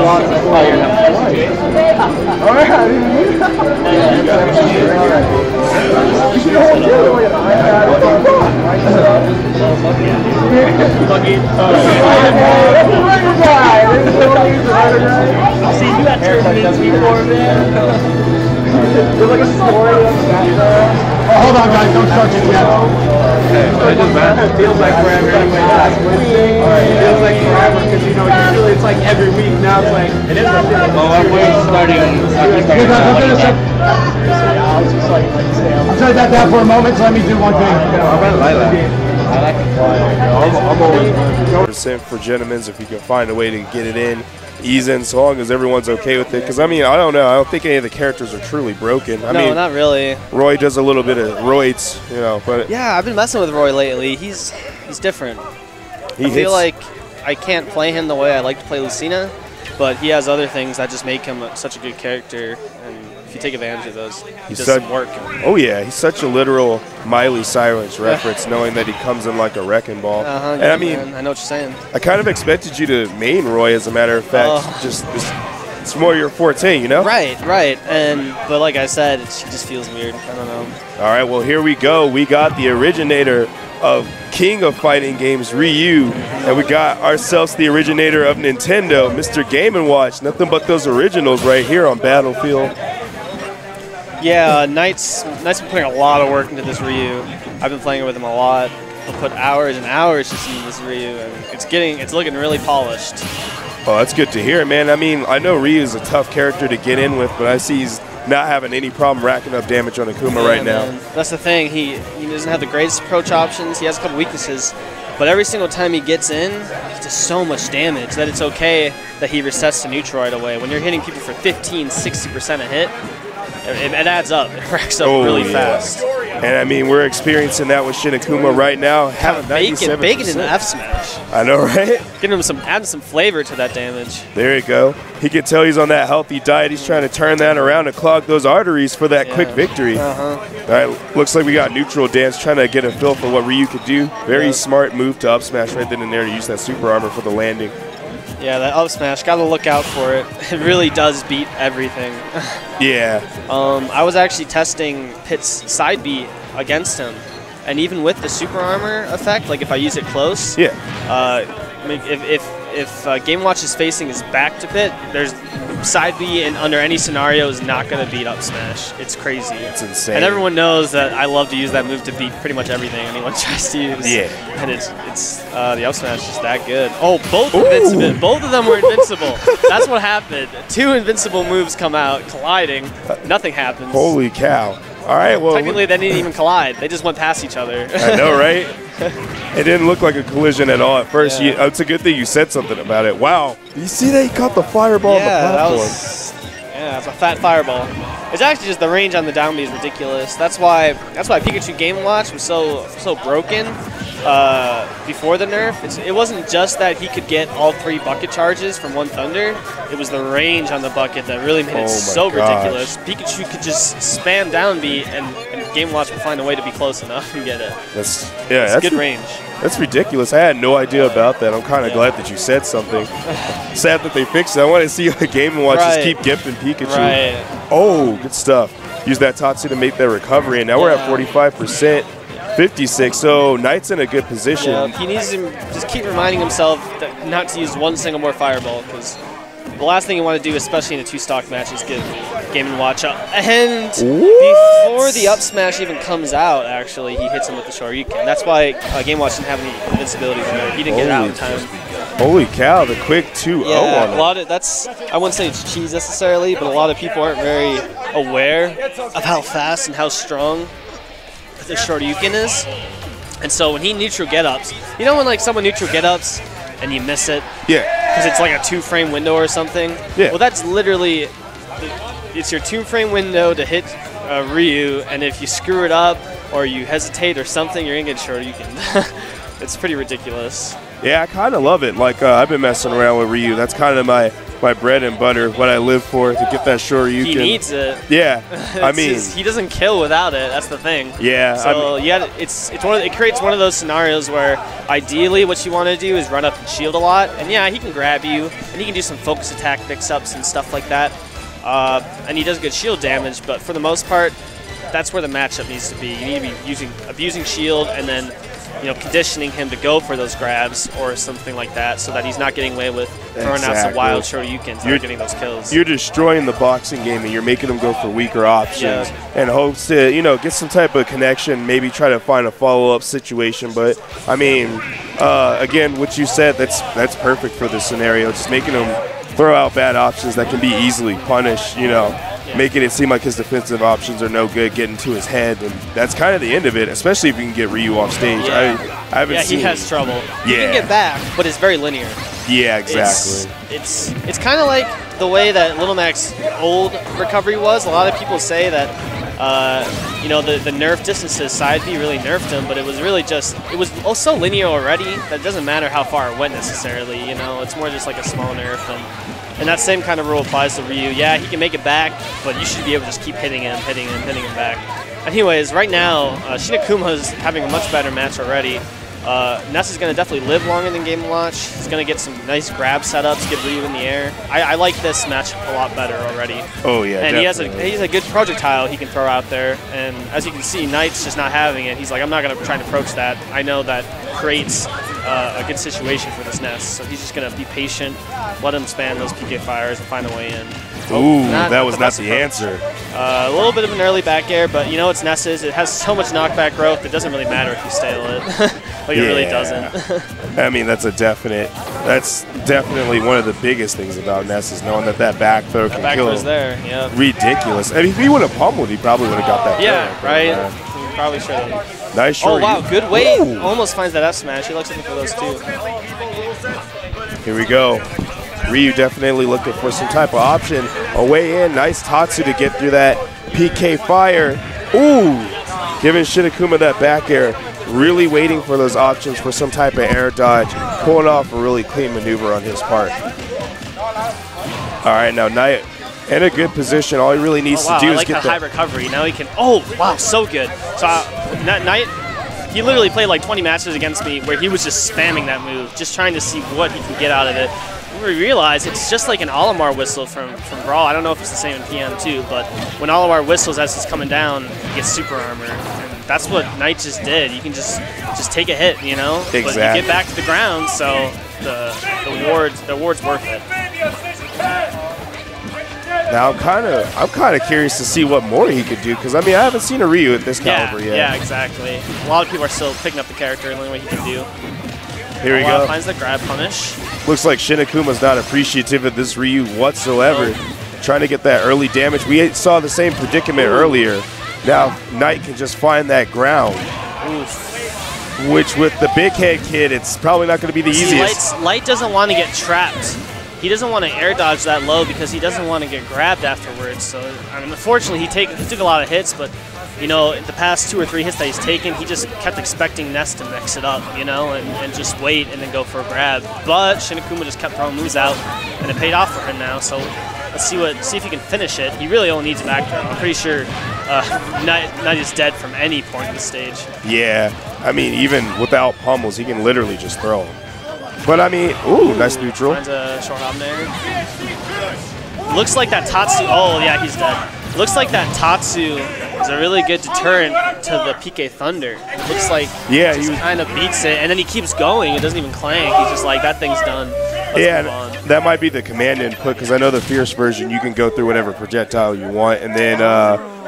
See, you got tournaments before, man. There's like a story of that. Oh, hold on, guys, don't start it yet. It feels like forever anyway. It feels like forever because, you know, usually it's like every week. Now it's like, it is like this. Oh, I'm starting. I'll set that down for a moment, so let me do one thing. I like it. I'm always 100% for Gentlemen's if you can find a way to get it in, ease in, so long as everyone's okay with it. Because, I mean, I don't know. I don't think any of the characters are truly broken. I mean, not really. Roy does a little bit of roids, you know. But yeah, I've been messing with Roy lately. He's different. I feel like I can't play him the way I like to play Lucina, but he has other things that just make him such a good character. And if you take advantage of those, he does some work. Oh, yeah. He's such a literal Miley Cyrus reference, knowing that he comes in like a wrecking ball. And I mean, I know what you're saying. I kind of expected you to main Roy, as a matter of fact. It's more your forte, you know? Right. But like I said, it just feels weird. I don't know. All right, well, here we go. We got the originator of King of Fighting Games, Ryu, and we got ourselves the originator of Nintendo, Mr. Game & Watch. Nothing but those originals right here on Battlefield. Yeah, Nite's been putting a lot of work into this Ryu. I've been playing with him a lot. I'll put hours and hours just into this Ryu, and it's looking really polished. Oh, that's good to hear, man. I mean, I know Ryu's a tough character to get in with, but I see he's not having any problem racking up damage on Akuma right now. Man. That's the thing. He doesn't have the greatest approach options. He has a couple weaknesses, but every single time he gets in, he does so much damage that it's okay that he resets to neutral right away. When you're hitting people for 15, 60% a hit, it adds up. It racks up really fast. And I mean, we're experiencing that with Shin Akuma right now. Bacon in the F smash. I know, right? Adding some flavor to that damage. There you go. He can tell he's on that healthy diet. He's trying to turn that around and clog those arteries for that quick victory. All right, looks like we got neutral dance trying to get a feel for what Ryu could do. Very smart move to up smash right then and there to use that super armor for the landing. Yeah, that up smash, gotta look out for it. It really does beat everything. Yeah. I was actually testing Pit's side beat against him, and even with the super armor effect, like if I use it close, if Game Watch is facing his back to Pit, there's side B and under any scenario is not going to beat up smash. It's crazy. It's insane. And everyone knows that I love to use that move to beat pretty much everything anyone tries to use. Yeah. And it's the up smash is that good. Oh, both invincible. Both of them were invincible. That's what happened. Two invincible moves come out colliding. Nothing happens. Holy cow. All right, well. Technically, they didn't even collide. They just went past each other. I know, right? It didn't look like a collision at all at first. Yeah. It's a good thing you said something about it. Wow. You see that? He caught the fireball on the platform. That's a fat fireball. It's actually just the range on the down B is ridiculous. That's why Pikachu Game & Watch was so broken before the nerf. It wasn't just that he could get all 3 bucket charges from one Thunder. It was the range on the bucket that really made it so ridiculous. Pikachu could just spam down B and Game & Watch would find a way to be close enough and get it. That's good range. That's ridiculous. I had no idea about that. I'm kind of glad that you said something. Sad that they fixed it. I want to see a Game & Watch just keep gimping Pikachu. Right. Oh, good stuff. Use that Tatsu to make that recovery, and now we're at 45%. 56, so Nite's in a good position. Yeah, he needs to just keep reminding himself that not to use one single more fireball, because the last thing you want to do, especially in a 2-stock match, is give Game & Watch up. And before the up smash even comes out, actually, he hits him with the Shoryuken. That's why Game & Watch didn't have any invincibility there. He didn't get out in time. Holy cow, the quick 2-0 on him. I wouldn't say it's cheese necessarily, but a lot of people aren't very aware of how fast and how strong the Shoryuken is. And so when he neutral get-ups, you know when like someone neutral get-ups and you miss it? Yeah. Because it's like a 2-frame window or something? Yeah. Well, that's literally, it's your 2-frame window to hit Ryu, and if you screw it up or you hesitate or something, you're going to get Shoryuken. It's pretty ridiculous. Yeah, I kind of love it. Like, I've been messing around with Ryu. That's kind of my my bread and butter, what I live for, to get that Shoryuken. He needs it. Yeah, I mean, he doesn't kill without it. That's the thing. Yeah. So it creates one of those scenarios where ideally what you want to do is run up and shield a lot, and yeah, he can grab you, and he can do some focus attack mix-ups and stuff like that, and he does good shield damage. But for the most part, that's where the matchup needs to be. You need to be abusing shield, and then conditioning him to go for those grabs or something like that, so that he's not getting away with throwing out some wild Shoryukens and getting those kills. You're destroying the boxing game, and you're making him go for weaker options, and hopes to get some type of connection, maybe try to find a follow-up situation. But I mean, again, what you said, that's perfect for this scenario. Just making him throw out bad options that can be easily punished. Making it seem like his defensive options are no good, getting to his head, and that's kind of the end of it, especially if you can get Ryu off stage. Yeah, I haven't seen he has trouble. Yeah. He can get back, but it's very linear. Yeah, exactly. It's kind of like the way that Little Mac's old recovery was. A lot of people say that the nerf distances side B really nerfed him, but it was really it was so linear already that it doesn't matter how far it went necessarily. It's more just like a small nerf. And that same kind of rule applies to Ryu. Yeah, he can make it back, but you should be able to just keep hitting him back. Anyways, right now, Shin Akuma is having a much better match already. Ness is going to definitely live longer than Game & Watch. He's going to get some nice grab setups, get Ryu in the air. I like this match a lot better already. Oh, yeah, and definitely. he has a good projectile he can throw out there. And as you can see, Nite's just not having it. He's like, I'm not going to try to approach that. I know that creates a good situation for this Ness. So he's just going to be patient, let him spam those PK fires and find a way in. Ooh, that was not the answer. A little bit of an early back air, but it's Ness's. It has so much knockback growth, it doesn't really matter if you stale it. Like, it really doesn't. I mean, that's definitely one of the biggest things about Ness, is knowing that back throw can kill him. There, yeah. Ridiculous. I mean, if he would have pummeled, he probably would have got that. Yeah, right. He probably should have. Nice short. Oh, wow, good weight. Ooh. Almost finds that F smash. He looks looking for those too. Here we go. Ryu definitely looking for some type of option. A way in. Nice Tatsu to get through that PK fire. Ooh! Giving Shin Akuma that back air. Really waiting for those options for some type of air dodge. Pulling off a really clean maneuver on his part. All right, now Nite in a good position. All he really needs to do is get that high recovery. Now he can. Oh, wow, so good. So Nite, he literally played like 20 matches against me where he was just spamming that move, just trying to see what he can get out of it. We realize it's just like an Olimar whistle from Brawl. I don't know if it's the same in PM too, but when Olimar whistles as he's coming down, he gets super armor. And that's what Nite just did. You can just take a hit, Exactly. But you get back to the ground, so the ward's worth it. Now I'm kind of curious to see what more he could do, because I mean, I haven't seen a Ryu at this caliber yet. Yeah, exactly. A lot of people are still picking up the character and learning what he can do. Here we go. Finds the grab punish. Looks like Shin Akuma's not appreciative of this Ryu whatsoever. Trying to get that early damage. We saw the same predicament earlier. Now Nite can just find that ground. Oof. Which with the big head kid, it's probably not going to be the easiest. Light doesn't want to get trapped. He doesn't want to air dodge that low because he doesn't want to get grabbed afterwards. So, I mean, unfortunately, he took a lot of hits, but, in the past 2 or 3 hits that he's taken, he just kept expecting Ness to mix it up, and just wait and then go for a grab. But Shin Akuma just kept throwing moves out, and it paid off for him now. So let's see if he can finish it. He really only needs a back throw. I'm pretty sure Nite is dead from any point in the stage. Yeah, I mean, even without pummels, he can literally just throw him. But I mean, ooh, nice neutral. Finds a short hop there. Looks like that Tatsu. Oh, yeah, he's dead. Looks like that Tatsu is a really good deterrent to the PK Thunder. It looks like he kind of beats it, and then he keeps going. It doesn't even clank. He's just like, that thing's done. Let's move on. That might be the command input, because I know the Fierce version, you can go through whatever projectile you want, and then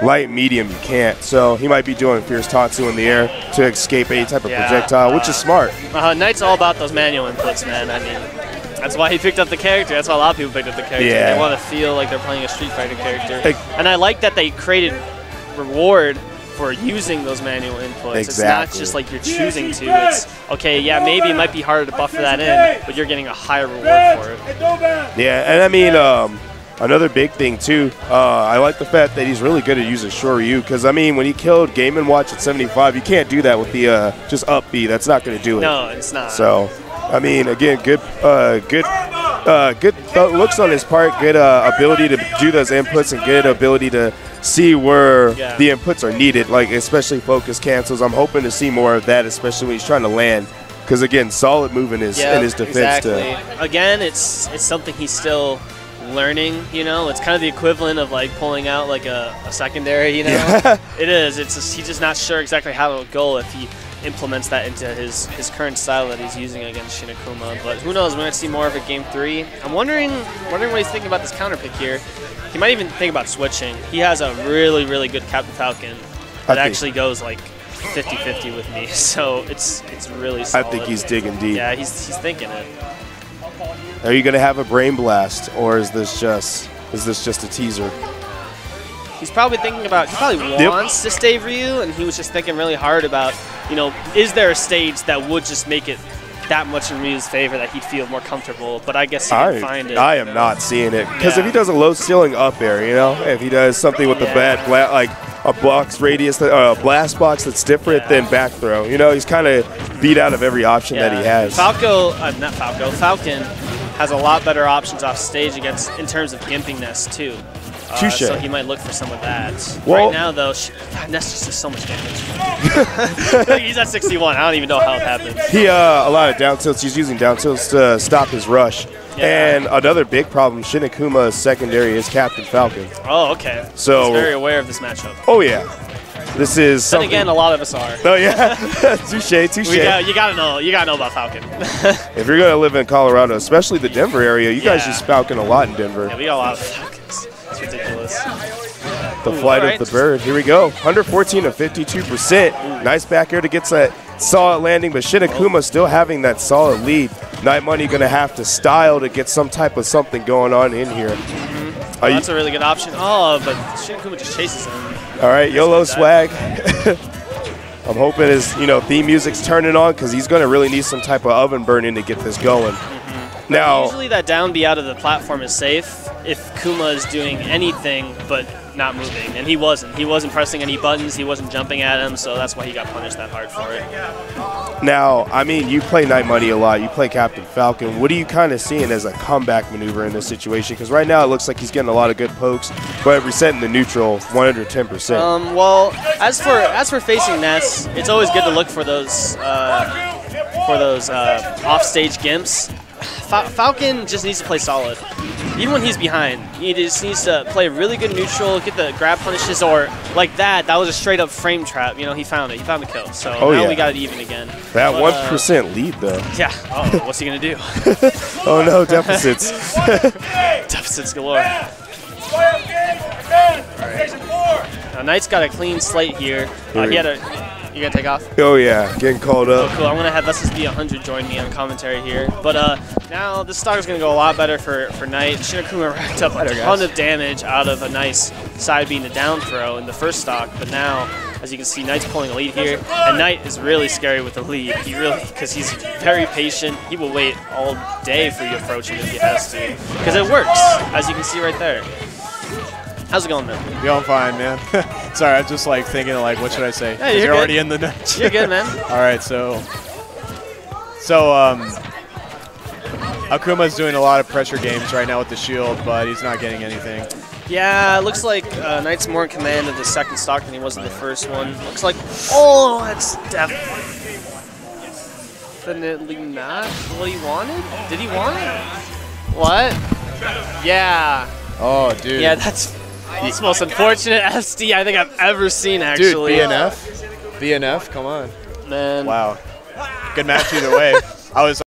light and medium you can't. So he might be doing Fierce Tatsu in the air to escape any type of projectile, which is smart. Knight's all about those manual inputs, man. I mean, that's why he picked up the character. That's why a lot of people picked up the character. Yeah. They want to feel like they're playing a Street Fighter character. And I like that they created reward for using those manual inputs. Exactly. It's not just like you're choosing to. It's, okay, yeah, maybe it might be harder to buffer that in, but you're getting a higher reward for it. Yeah, and I mean, another big thing too, I like the fact that he's really good at using Shoryu, because I mean, when he killed Game & Watch at 75, you can't do that with the just up B. That's not going to do it. No, it's not. So, I mean, again, good Good looks on his part, good ability to do those inputs, and good ability to see where the inputs are needed, like especially focus cancels. I'm hoping to see more of that, especially when he's trying to land. Because again, solid move in his defense. Exactly. Again, it's something he's still learning. You know, it's kind of the equivalent of like pulling out like a secondary. You know, it is. It's just, he's just not sure exactly how it'll go if he implements that into his current style that he's using against Shin Akuma. But who knows? We might see more of it game 3. I'm wondering what he's thinking about this counter pick here. He might even think about switching. He has a really, really good Captain Falcon that actually goes like 50-50 with me, so it's really solid. I think he's digging deep. Yeah, he's thinking it. Are you going to have a brain blast, or is this just a teaser? He's probably thinking about, he probably wants to stay Ryu, and he was just thinking really hard about, you know, is there a stage that would just make it that much in Ryu's favor that he'd feel more comfortable, but I guess he can find it. I am not seeing it, because if he does a low ceiling up air, you know, if he does something with the bad, like a box radius, a blast box that's different than back throw, you know, he's kind of beat out of every option that he has. Falcon has a lot better options off stage against in terms of gimping Ness too. So he might look for some of that. Well, right now, though, Ness just does so much damage. He's at 61. I don't even know how it happened. He a lot of down tilts. He's using down tilts to stop his rush. And another big problem, Shin Akuma's secondary is Captain Falcon. Oh, okay. So he's very aware of this matchup. Oh yeah, this is. Then again, a lot of us are. Oh yeah, touche. You gotta know about Falcon. If you're gonna live in Colorado, especially the Denver area, you guys use Falcon a lot in Denver. Yeah, we got a lot of Falcons. It's ridiculous. The flight of the bird. Here we go. 114 to 52%. Nice back air to get that solid landing, but Shin Akuma still having that solid lead. Nite Money going to have to style to get some type of something going on in here. That's a really good option. Oh, but Shin Akuma just chases him. All right, YOLO swag. I'm hoping his theme music's turning on, because he's going to really need some type of oven burning to get this going. Now, usually that down B out of the platform is safe if Kuma is doing anything but not moving, and he wasn't. He wasn't pressing any buttons. He wasn't jumping at him, so that's why he got punished that hard for it. Now, I mean, you play Nite Money a lot. You play Captain Falcon. What are you kind of seeing as a comeback maneuver in this situation? Because right now it looks like he's getting a lot of good pokes, but resetting the neutral 110%. Well, as for facing Ness, it's always good to look for those off-stage gimps. Falcon just needs to play solid. Even when he's behind, he just needs to play really good neutral, get the grab punishes, or like that was a straight up frame trap. You know, he found it. He found the kill. So now we got it even again. That 1% lead, though. Yeah. Oh, what's he going to do? Oh, no, deficits. Deficits galore. Now, Nite's got a clean slate here. You gonna take off? Oh yeah, getting called up. Oh, cool. I'm gonna have SSB100 join me on commentary here. But now this stock is gonna go a lot better for Nite. Shin Akuma racked up a ton of damage out of a nice side beam to down throw in the first stock. But now, as you can see, Nite's pulling a lead here, and Nite is really scary with the lead. Because he's very patient. He will wait all day for you to approach him if he has to, because it works, as you can see right there. How's it going, man? Going fine, man. Sorry, I'm just like thinking like, what should I say? Yeah, you're already in the nudge. You're good, man. All right, so Akuma's doing a lot of pressure games right now with the shield, but he's not getting anything. Yeah, it looks like Nite's more in command of the second stock than he was in the first one. Looks like, oh, that's definitely not what he wanted. Did he want it? What? Yeah. Oh, dude. Yeah, that's the most unfortunate SD I think I've ever seen, actually. Dude, BNF? BNF? Come on. Man. Wow. Good match either way. I was